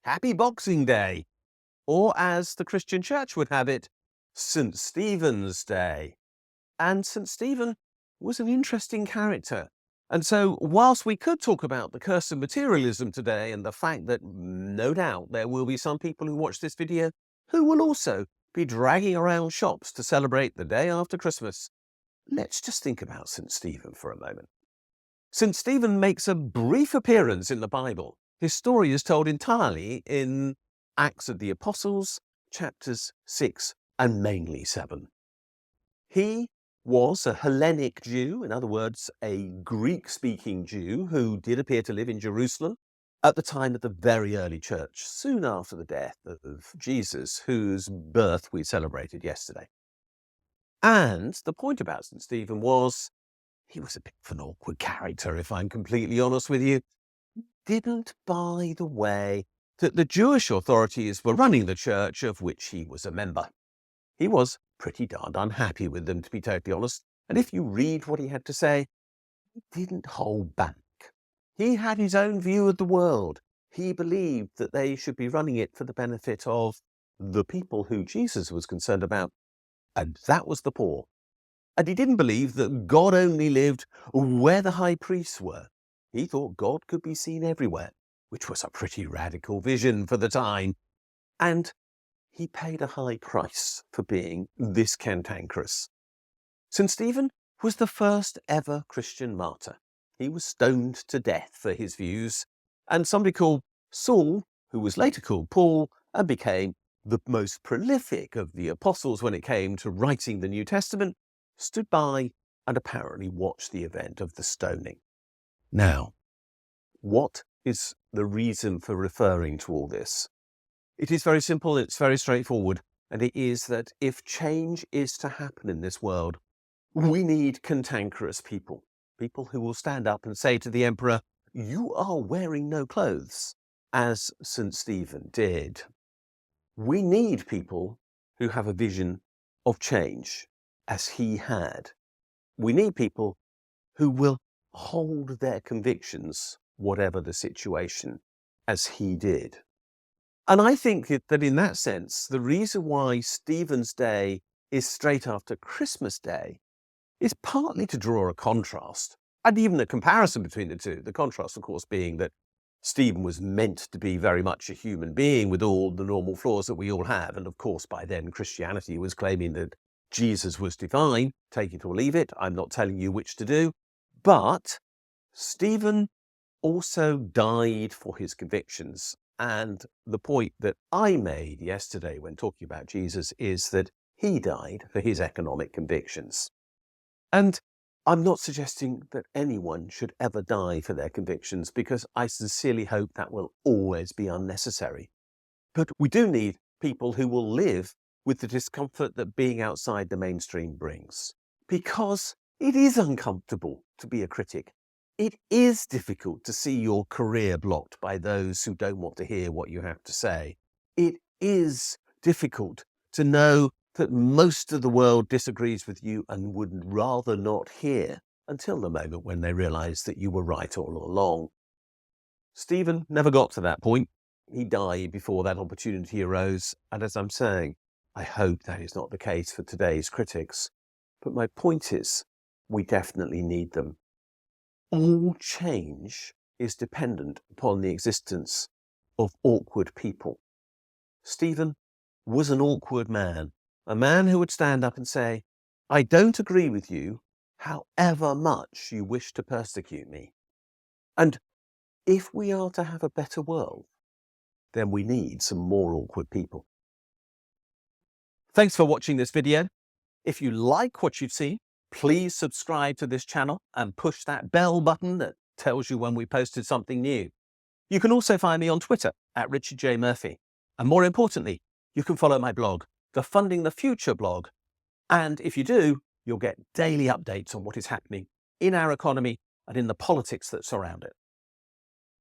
Happy Boxing Day, or as the Christian Church would have it, St. Stephen's Day. And St. Stephen was an interesting character. And so whilst we could talk about the curse of materialism today and the fact that no doubt there will be some people who watch this video who will also be dragging around shops to celebrate the day after Christmas, let's just think about St. Stephen for a moment. St. Stephen makes a brief appearance in the Bible. His story is told entirely in Acts of the Apostles, chapters 6 and mainly 7. He was a Hellenic Jew, in other words, a Greek-speaking Jew who did appear to live in Jerusalem at the time of the very early church, soon after the death of Jesus, whose birth we celebrated yesterday. And the point about St. Stephen was he was a bit of an awkward character, if I'm completely honest with you. Didn't buy the way that the Jewish authorities were running the church of which he was a member. He was pretty darned unhappy with them, to be totally honest. And if you read what he had to say, he didn't hold back. He had his own view of the world. He believed that they should be running it for the benefit of the people who Jesus was concerned about, and that was the poor. And he didn't believe that God only lived where the high priests were. He thought God could be seen everywhere, which was a pretty radical vision for the time. And he paid a high price for being this cantankerous. St. Stephen was the first ever Christian martyr. He was stoned to death for his views, and somebody called Saul, who was later called Paul, and became the most prolific of the apostles when it came to writing the New Testament, stood by and apparently watched the event of the stoning. Now, what is the reason for referring to all this? It is very simple, it's very straightforward, and it is that if change is to happen in this world, we need cantankerous people. People who will stand up and say to the emperor, "You are wearing no clothes," as St. Stephen did. We need people who have a vision of change, as he had. We need people who will hold their convictions, whatever the situation, as he did. And I think that in that sense, the reason why Stephen's Day is straight after Christmas Day is partly to draw a contrast, and even a comparison between the two. The contrast, of course, being that Stephen was meant to be very much a human being with all the normal flaws that we all have. And of course, by then, Christianity was claiming that Jesus was divine. Take it or leave it. I'm not telling you which to do. But Stephen also died for his convictions. And the point that I made yesterday when talking about Jesus is that he died for his economic convictions. And I'm not suggesting that anyone should ever die for their convictions, because I sincerely hope that will always be unnecessary. But we do need people who will live with the discomfort that being outside the mainstream brings. Because it is uncomfortable to be a critic. It is difficult to see your career blocked by those who don't want to hear what you have to say. It is difficult to know that most of the world disagrees with you and would rather not hear until the moment when they realise that you were right all along. Stephen never got to that point. He died before that opportunity arose, and as I'm saying, I hope that is not the case for today's critics. But my point is, we definitely need them. All change is dependent upon the existence of awkward people. Stephen was an awkward man, a man who would stand up and say, "I don't agree with you, however much you wish to persecute me." And if we are to have a better world, then we need some more awkward people. Thanks for watching this video. If you like what you've seen, please subscribe to this channel and push that bell button that tells you when we posted something new. You can also find me on Twitter at Richard J. Murphy. And more importantly, you can follow my blog, the Funding the Future blog. And if you do, you'll get daily updates on what is happening in our economy and in the politics that surround it.